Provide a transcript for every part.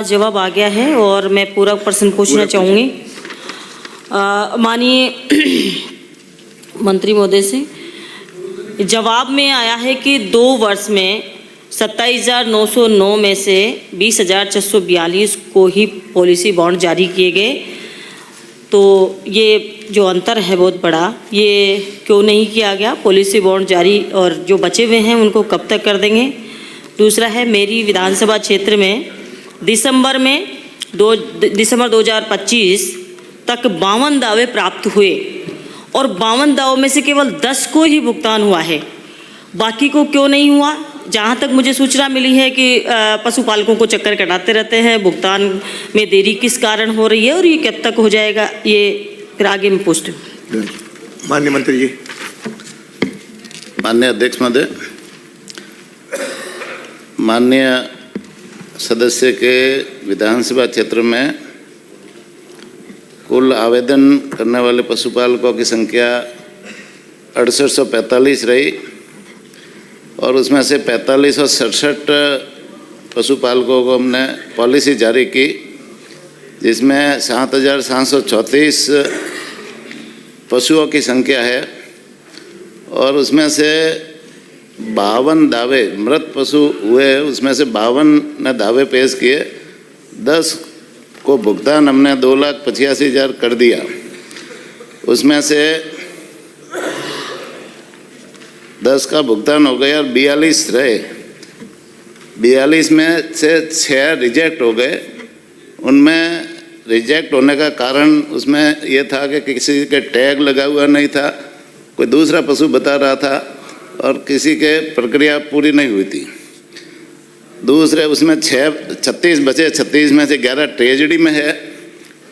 जवाब आ गया है और मैं पूरा प्रश्न पूछना चाहूँगी माननीय मंत्री महोदय से। जवाब में आया है कि 2 वर्ष में 27,909 में से 20,642 को ही पॉलिसी बॉन्ड जारी किए गए। तो ये जो अंतर है बहुत बड़ा, ये क्यों नहीं किया गया? पॉलिसी बॉन्ड जारी और जो बचे हुए हैं उनको कब तक कर देंगे? दूसरा है, मेरी विधानसभा क्षेत्र में दिसंबर 2025 तक 52 दावे प्राप्त हुए और 52 दावों में से केवल 10 को ही भुगतान हुआ है, बाकी को क्यों नहीं हुआ? जहाँ तक मुझे सूचना मिली है कि पशुपालकों को चक्कर कटाते रहते हैं, भुगतान में देरी किस कारण हो रही है और ये कब तक हो जाएगा, ये फिर आगे में पूछते हूँ। माननीय मंत्री जी। माननीय अध्यक्ष महोदय, माननीय सदस्य के विधानसभा क्षेत्र में कुल आवेदन करने वाले पशुपालकों की संख्या 6845 रही और उसमें से 4567 पशुपालकों को हमने पॉलिसी जारी की, जिसमें 7,734 पशुओं की संख्या है और उसमें से 52 दावे मृत पशु हुए, उसमें से 52 ने दावे पेश किए। 10 को भुगतान हमने 2,85,000 कर दिया। उसमें से 10 का भुगतान हो गया और 42 रहे। 42 में से 6 रिजेक्ट हो गए। उनमें रिजेक्ट होने का कारण उसमें यह था कि किसी के टैग लगा हुआ नहीं था, कोई दूसरा पशु बता रहा था और किसी के प्रक्रिया पूरी नहीं हुई थी। दूसरे उसमें 36 बचे, 36 में से 11 ट्रेजेडी में है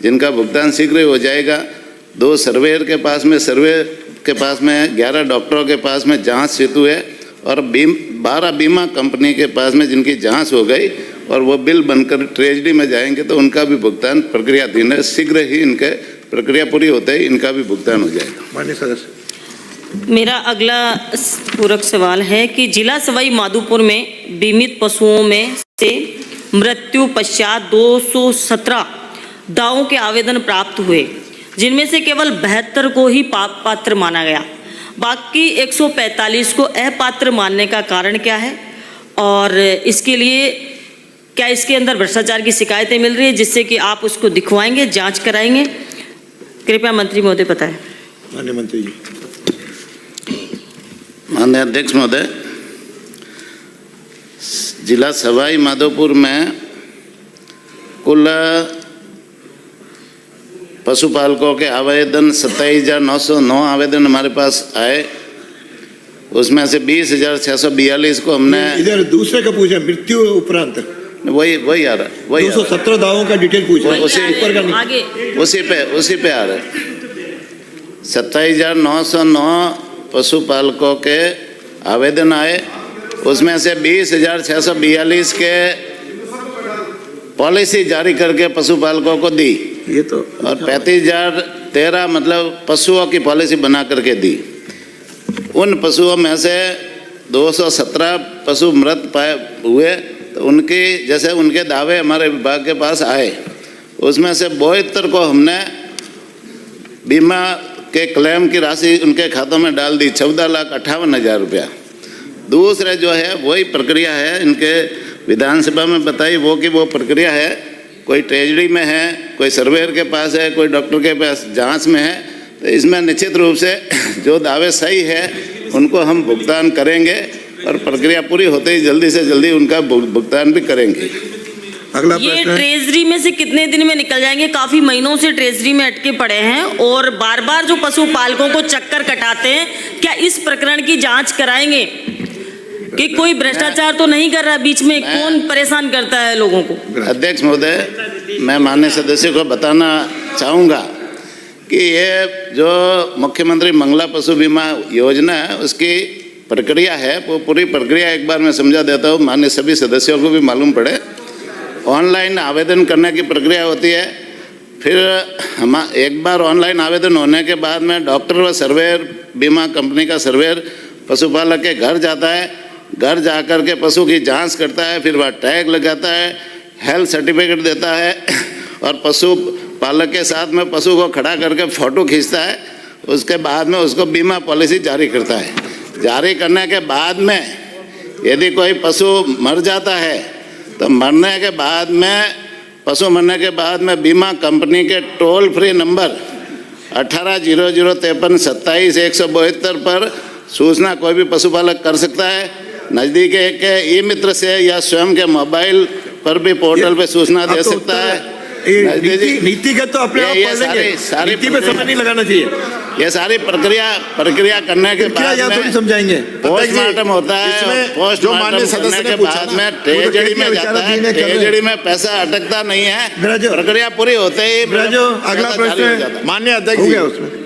जिनका भुगतान शीघ्र हो जाएगा। 2 सर्वेयर के पास में, सर्वे के पास में, 11 डॉक्टरों के पास में जांच हेतु है और 12 बीमा कंपनी के पास में जिनकी जांच हो गई और वो बिल बनकर ट्रेजेडी में जाएंगे तो उनका भी भुगतान प्रक्रियाधीन है। शीघ्र ही इनके प्रक्रिया पूरी होते ही इनका भी भुगतान हो जाएगा। माननीय सदस्य। मेरा अगला पूरक सवाल है कि जिला सवाई माधोपुर में बीमित पशुओं में से मृत्यु पश्चात 217 दावों के आवेदन प्राप्त हुए, जिनमें से केवल 72 को ही पात्र माना गया, बाकी 145 को अपात्र मानने का कारण क्या है? और इसके लिए क्या इसके अंदर भ्रष्टाचार की शिकायतें मिल रही है जिससे कि आप उसको दिखवाएंगे, जांच कराएंगे? कृपया मंत्री महोदय बताएं। माननीय मंत्री जी। माननीय अध्यक्ष महोदय, जिला सवाई माधोपुर में कुल पशुपालकों के आवेदन 27,909 आवेदन हमारे पास आए। उसमें से 20,642 को हमने इधर दूसरे का पूछा, मृत्यु उपरांत वही आ रहा है, वही 217 दावों का डिटेल पूछा, उसी पे आ रहा है। 27,909 पशुपालकों के आवेदन आए, उसमें से 20,642 के पॉलिसी जारी करके पशुपालकों को दी, ये तो, और 35,013 मतलब पशुओं की पॉलिसी बना करके दी। उन पशुओं में से 217 पशु मृत पाए हुए, तो उनकी जैसे उनके दावे हमारे विभाग के पास आए, उसमें से 72 को हमने बीमा के क्लेम की राशि उनके खातों में डाल दी, 14,58,000 रुपया। दूसरे जो है वही प्रक्रिया है, इनके विधानसभा में बताई वो कि वो प्रक्रिया है, कोई ट्रेजरी में है, कोई सर्वेयर के पास है, कोई डॉक्टर के पास जांच में है। तो इसमें निश्चित रूप से जो दावे सही है उनको हम भुगतान करेंगे और प्रक्रिया पूरी होते ही जल्दी से जल्दी उनका भुगतान भी करेंगे। अगला ये ट्रेजरी में से कितने दिन में निकल जाएंगे? काफी महीनों से ट्रेजरी में अटके पड़े हैं और बार बार जो पशुपालकों को चक्कर कटाते हैं, क्या इस प्रकरण की जांच कराएंगे कि कोई भ्रष्टाचार तो नहीं कर रहा बीच में? कौन परेशान करता है लोगों को? अध्यक्ष महोदय, मैं माननीय सदस्य को बताना चाहूँगा कि ये जो मुख्यमंत्री मंगला पशु बीमा योजना है उसकी प्रक्रिया है, वो पूरी प्रक्रिया एक बार मैं समझा देता हूँ, माननीय सभी सदस्यों को भी मालूम पड़े। ऑनलाइन आवेदन करने की प्रक्रिया होती है, फिर हम एक बार ऑनलाइन आवेदन होने के बाद में डॉक्टर व सर्वेयर, बीमा कंपनी का सर्वेयर पशुपालक के घर जाता है, घर जाकर के पशु की जांच करता है, फिर वह टैग लगाता है, हेल्थ सर्टिफिकेट देता है और पशु पालक के साथ में पशु को खड़ा करके फोटो खींचता है, उसके बाद में उसको बीमा पॉलिसी जारी करता है। जारी करने के बाद में यदि कोई पशु मर जाता है तो मरने के बाद में पशु मरने के बाद में बीमा कंपनी के टोल फ्री नंबर 180053272172 पर सूचना कोई भी पशुपालक कर सकता है। नज़दीक के ई मित्र से या स्वयं के मोबाइल पर भी पोर्टल पे सूचना दे सकता है। नीतिगत तो अपने आप ये पढ़ लेंगे, सारी नीति पे समय नहीं लगाना चाहिए। ये सारी प्रक्रिया करने के बाद यहाँ थोड़ी में समझाएंगे। पोस्टमार्टम होता है। इसमें जो पोस्टमार्टम माननीय सदस्य करने ने के पूछा बाद ना, में वो तो ट्रेजरी में कहते हैं जाता है। विचाराधीन है, कर रहे हैं। ट्रेजरी में पैसा अटकता नहीं है। ब्रजो, प्रक्रिया पूरी होते ही ब्रजो, अगला पैसा जारी प्रश्न हो जाता है। माननीय अध्यक्ष हो जी, गया उसमें।